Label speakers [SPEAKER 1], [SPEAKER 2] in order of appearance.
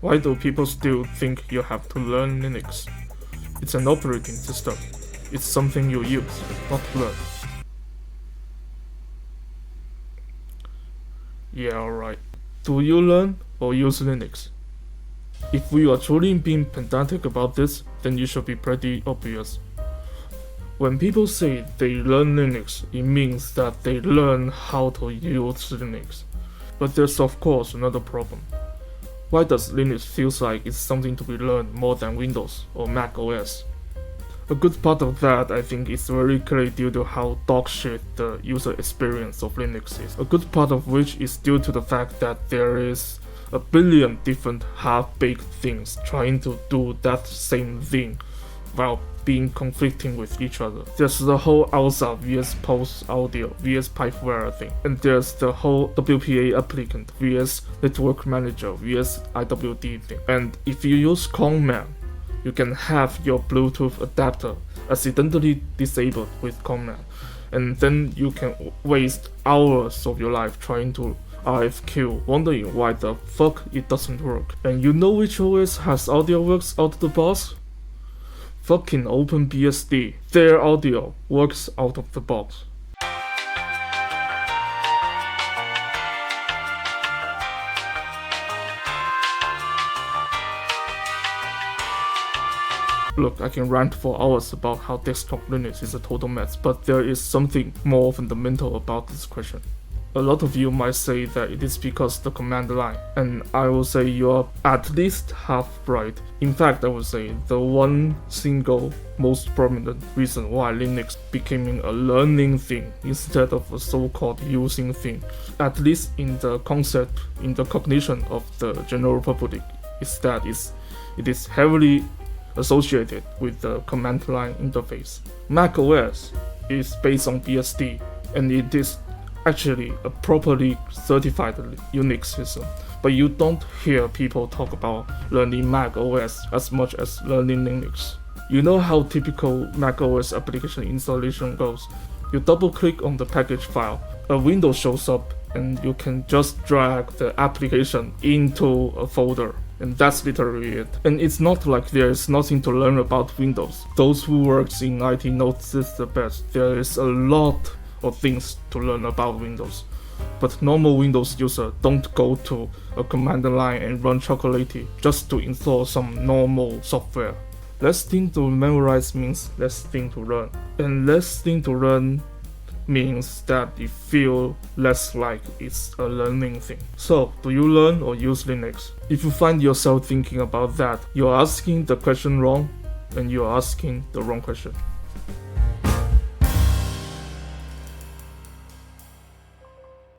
[SPEAKER 1] Why do people still think you have to learn Linux? It's an operating system. It's something you use, not learn. Yeah, alright. Do you learn or use Linux? If we are truly being pedantic about this, then it should be pretty obvious. When people say they learn Linux, it means that they learn how to use Linux. But there's of course another problem. Why does Linux feel like it's something to be learned more than Windows or Mac OS? A good part of that, I think, is very clearly due to how dogshit the user experience of Linux is. A good part of which is due to the fact that there is a billion different half-baked things trying to do that same thing while being conflicting with each other. There's the whole ALSA vs Pulse Audio vs Pipewire thing, and there's the whole WPA applicant vs Network Manager vs IWD thing. And if you use Conman, you can have your Bluetooth adapter accidentally disabled with Conman, and then you can waste hours of your life trying to RFQ, wondering why the fuck it doesn't work. And you know which OS has AudioWorks out of the box? Fucking OpenBSD. Their audio works out of the box. Look, I can rant for hours about how desktop Linux is a total mess, but there is something more fundamental about this question. A lot of you might say that it is because the command line, and I will say you're at least half right. In fact, I would say the one single most prominent reason why Linux became a learning thing instead of a so-called using thing, at least in the concept, in the cognition of the general public, is that it is heavily associated with the command line interface. Mac OS is based on BSD, and it is actually a properly certified Unix system, but you don't hear people talk about learning Mac OS as much as learning Linux. You know how typical Mac OS application installation goes. You double click on the package file, a window shows up, and you can just drag the application into a folder. And that's literally it. And it's not like there is nothing to learn about Windows. Those who works in IT know this the best. There is a lot of things to learn about Windows. But normal Windows user don't go to a command line and run Chocolatey just to install some normal software. Less thing to memorize means less thing to learn. And less thing to learn means that it feels less like it's a learning thing. So, do you learn or use Linux? If you find yourself thinking about that, you're asking the question wrong, and you're asking the wrong question.